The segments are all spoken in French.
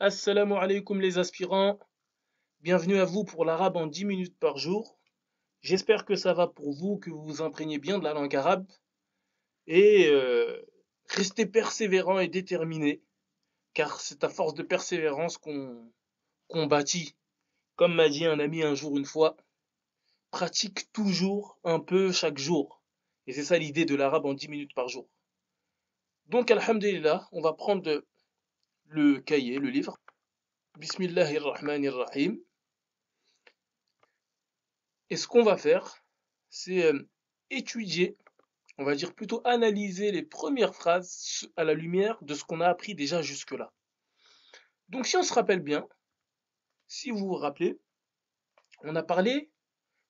Assalamu alaikum les aspirants, bienvenue à vous pour l'arabe en 10 minutes par jour. J'espère que ça va pour vous, que vous vous imprégnez bien de la langue arabe et restez persévérants et déterminés, car c'est à force de persévérance qu'on bâtit. Comme m'a dit un ami un jour une fois, pratique toujours un peu chaque jour. Et c'est ça l'idée de l'arabe en 10 minutes par jour. Donc alhamdulillah, on va prendre le cahier, le livre. Bismillahirrahmanirrahim. Et ce qu'on va faire, c'est étudier, on va dire plutôt analyser les premières phrases à la lumière de ce qu'on a appris déjà jusque-là. Donc si on se rappelle bien, si vous vous rappelez, on a parlé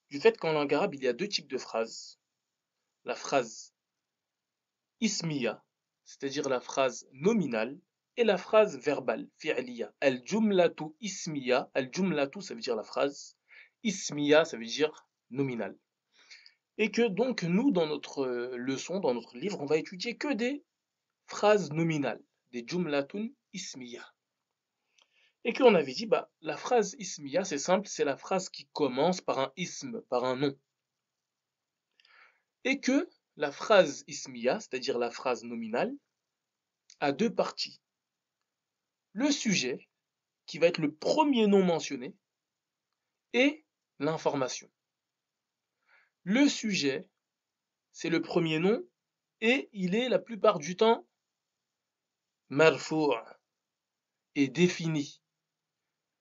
du fait qu'en langue arabe, il y a deux types de phrases. La phrase ismiya, c'est-à-dire la phrase nominale, et la phrase verbale, fi'liya. Al-jumlatu ismiya, al-jumlatu ça veut dire la phrase, ismiya ça veut dire nominale. Et que donc nous, dans notre leçon, dans notre livre, on va étudier que des phrases nominales, des jumlatun ismiya. Et qu'on avait dit, bah, la phrase ismiya, c'est simple, c'est la phrase qui commence par un ism, par un nom. Et que la phrase ismiya, c'est-à-dire la phrase nominale, a deux parties. Le sujet, qui va être le premier nom mentionné, et l'information. Le sujet, c'est le premier nom, et il est la plupart du temps marfou' et défini.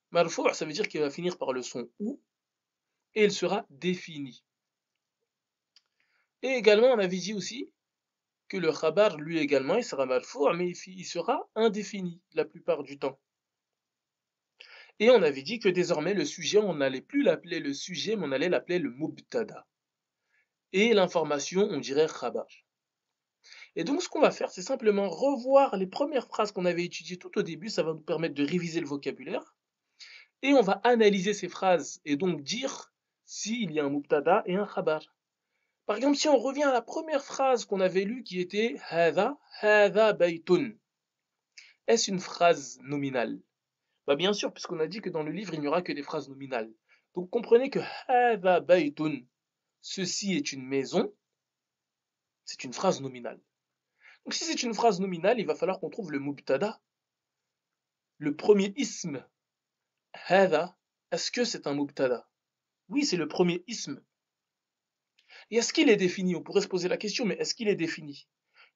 Marfou' ça veut dire qu'il va finir par le son ou, et il sera défini. Et également, on avait dit aussi que le khabar, lui également, il sera marfou', mais il sera indéfini la plupart du temps. Et on avait dit que désormais, le sujet, on n'allait plus l'appeler le sujet, mais on allait l'appeler le mubtada. Et l'information, on dirait khabar. Et donc, ce qu'on va faire, c'est simplement revoir les premières phrases qu'on avait étudiées tout au début. Ça va nous permettre de réviser le vocabulaire. Et on va analyser ces phrases et donc dire s'il y a un mubtada et un khabar. Par exemple, si on revient à la première phrase qu'on avait lue qui était hadha baytun. Est-ce une phrase nominale? Bah bien sûr, puisqu'on a dit que dans le livre, il n'y aura que des phrases nominales. Donc comprenez que hadha baytun, ceci est une maison, c'est une phrase nominale. Donc si c'est une phrase nominale, il va falloir qu'on trouve le mubtada. Le premier ism, hadha, est-ce que c'est un mubtada? Oui, c'est le premier ism. Et est-ce qu'il est défini? On pourrait se poser la question, mais est-ce qu'il est défini?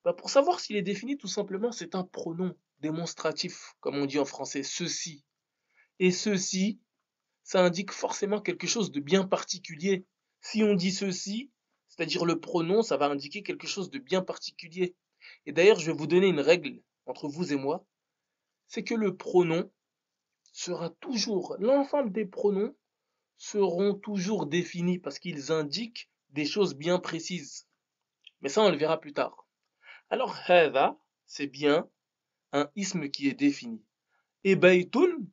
Bah pour savoir s'il est défini, tout simplement, c'est un pronom démonstratif, comme on dit en français, ceci. Et ceci, ça indique forcément quelque chose de bien particulier. Si on dit ceci, c'est-à-dire le pronom, ça va indiquer quelque chose de bien particulier. Et d'ailleurs, je vais vous donner une règle entre vous et moi, c'est que le pronom sera toujours, l'ensemble des pronoms seront toujours définis parce qu'ils indiquent des choses bien précises. Mais ça, on le verra plus tard. Alors, hadha, c'est bien un isme qui est défini. Et baytun,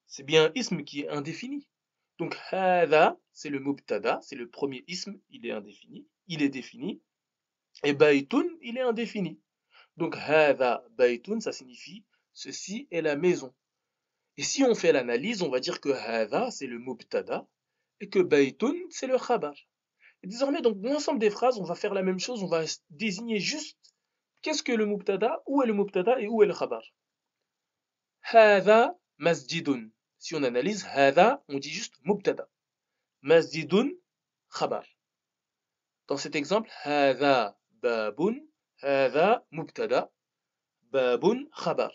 c'est bien un isme qui est indéfini. Donc, hadha, c'est le mubtada, c'est le premier isme, il est indéfini, il est défini. Et baytun, il est indéfini. Donc, hadha baytun, ça signifie ceci est la maison. Et si on fait l'analyse, on va dire que hadha, c'est le mubtada, et que baytun, c'est le khabar. Et désormais, donc, dans l'ensemble des phrases, on va faire la même chose, on va désigner juste qu'est-ce que le mubtada, où est le mubtada et où est le khabar. Hadha masjidun. Si on analyse hadha, on dit juste mubtada. Masjidun, khabar. Dans cet exemple, hadha babun, hadha mubtada, babun khabar.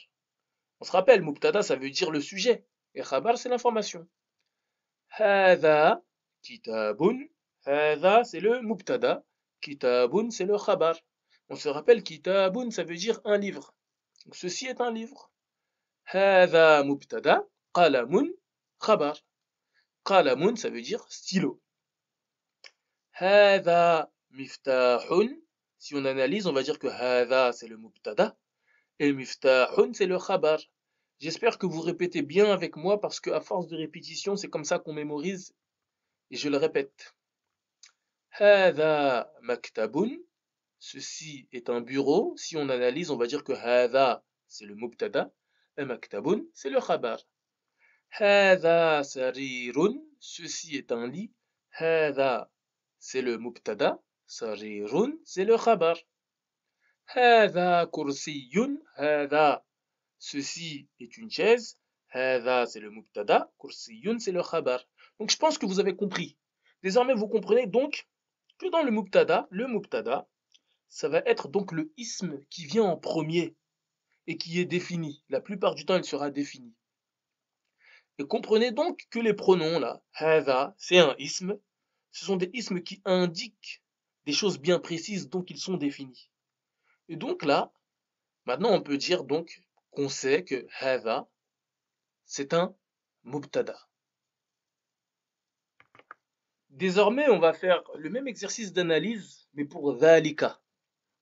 On se rappelle, mubtada, ça veut dire le sujet, et khabar, c'est l'information. Hadha kitabun, hadha, c'est le mubtada, kitabun, c'est le khabar. On se rappelle, kitabun, ça veut dire un livre. Donc, ceci est un livre. هذا مبتدا قلم خبر قلم ça veut dire stylo هذا مفتاح si on analyse on va dire que هذا c'est le mubtada et مفتاح c'est le khabar. J'espère que vous répétez bien avec moi parce que à force de répétition c'est comme ça qu'on mémorise et je le répète. هذا مكتب, ceci est un bureau. Si on analyse on va dire que هذا c'est le mubtada, maktabun, c'est le khabar. هذا سرير, ceci est un lit. هذا, c'est le mubtada. سرير, c'est le khabar. هذا كرسي, هذا, ceci est une chaise. هذا, c'est le mubtada. كرسي, c'est le khabar. Donc je pense que vous avez compris. Désormais, vous comprenez donc que dans le mubtada, ça va être donc le ism qui vient en premier et qui est défini. La plupart du temps, il sera défini. Et comprenez donc que les pronoms là, hadha, c'est un ism. Ce sont des isms qui indiquent des choses bien précises, donc ils sont définis. Et donc là, maintenant on peut dire donc qu'on sait que hadha, c'est un mubtada. Désormais, on va faire le même exercice d'analyse, mais pour dhalika.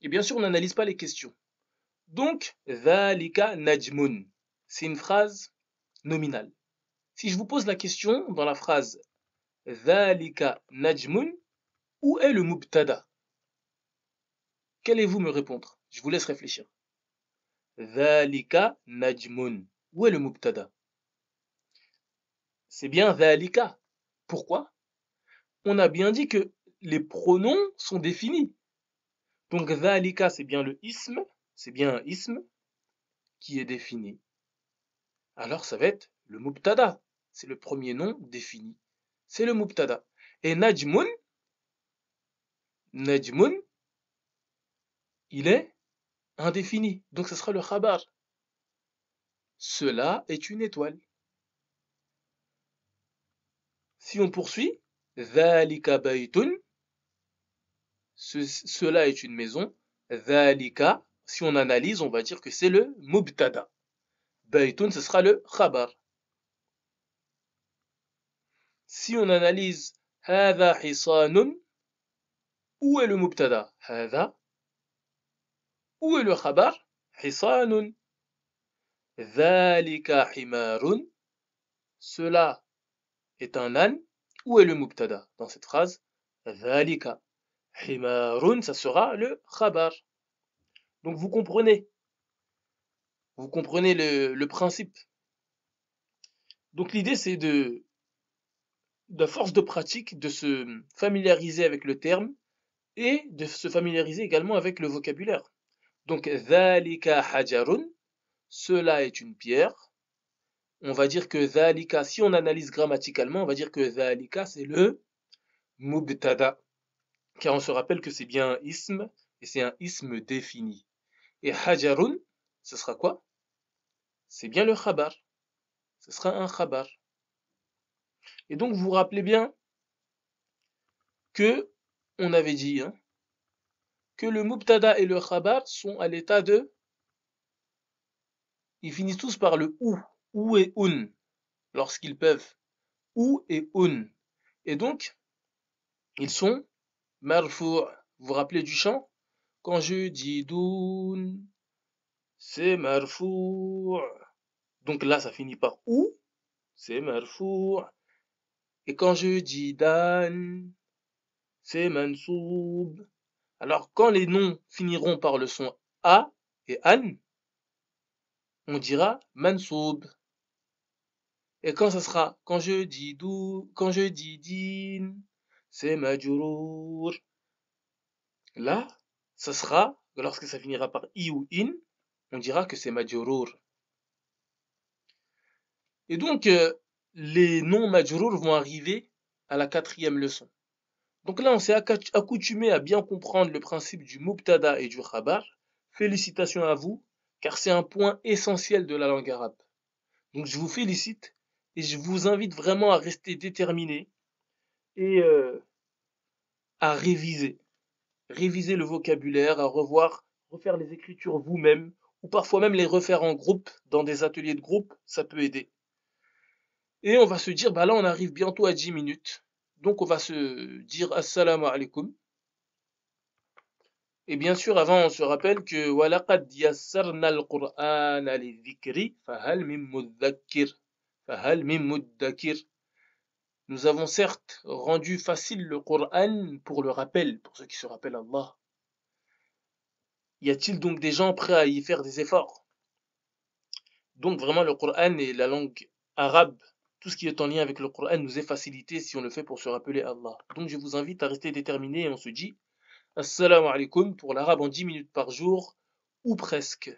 Et bien sûr, on n'analyse pas les questions. Donc, dhalika najmun, c'est une phrase nominale. Si je vous pose la question dans la phrase dhalika najmun, où est le mubtada? Qu'allez-vous me répondre? Je vous laisse réfléchir. Dhalika najmun. Où est le mubtada? C'est bien dhalika. Pourquoi? On a bien dit que les pronoms sont définis. Donc dhalika, c'est bien le ism, c'est bien un ism qui est défini. Alors ça va être le mubtada. C'est le premier nom défini. C'est le mubtada. Et najmun, il est indéfini. Donc ce sera le khabar. Cela est une étoile. Si on poursuit, dhalika baytun, cela est une maison. Dhalika, si on analyse, on va dire que c'est le mubtada. Baytun, ce sera le khabar. Si on analyse hadha hisanun, où est le mubtada? Hadha. Où est le khabar? Hisanun. Dhalika himarun, cela est un âne. Où est le mubtada dans cette phrase? Dhalika. Himarun, ça sera le khabar. Donc vous comprenez le principe. Donc l'idée c'est de force de pratique, de se familiariser avec le terme et de se familiariser également avec le vocabulaire. Donc dhalika hajarun, cela est une pierre. On va dire que dhalika, si on analyse grammaticalement, on va dire que dhalika c'est le mubtada, car on se rappelle que c'est bien un ism et c'est un ism défini. Et hajarun, ce sera quoi? C'est bien le khabar. Ce sera un khabar. Et donc vous vous rappelez bien que on avait dit que le mubtada et le khabar sont à l'état de, ils finissent tous par le ou et un, lorsqu'ils peuvent, ou et un. Et donc ils sont marfou'. Vous vous rappelez du chant? Quand je dis doun, c'est marfou'. Donc là ça finit par ou, c'est marfou'. Et quand je dis dan, c'est mansoub. Alors quand les noms finiront par le son a et an, on dira mansoub. Et quand je dis quand je dis din, c'est majrour. Là, ça sera, lorsque ça finira par i ou in, on dira que c'est majrour. Et donc, les noms majrour vont arriver à la 4e leçon. Donc là, on s'est accoutumé à bien comprendre le principe du mubtada et du khabar. Félicitations à vous, car c'est un point essentiel de la langue arabe. Donc je vous félicite et je vous invite vraiment à rester déterminé et à réviser. Réviser le vocabulaire, à refaire les écritures vous-même, ou parfois même les refaire en groupe, dans des ateliers de groupe, ça peut aider. Et on va se dire, bah là on arrive bientôt à 10 minutes. Donc on va se dire assalamu alaikum. Et bien sûr, avant, on se rappelle que وَلَقَدْ يَسَّرْنَا الْقُرْآنَ لِلذِّكْرِ فَهَلْ مِن مُدَّكِّرٍ فَهَلْ مِن مُدَّكِّرٍ. Nous avons certes rendu facile le Coran pour le rappel, pour ceux qui se rappellent Allah. Y a-t-il donc des gens prêts à y faire des efforts? Donc vraiment, le Coran et la langue arabe, tout ce qui est en lien avec le Coran nous est facilité si on le fait pour se rappeler Allah. Donc je vous invite à rester déterminé et on se dit Assalamu alaikum pour l'arabe en 10 minutes par jour, ou presque.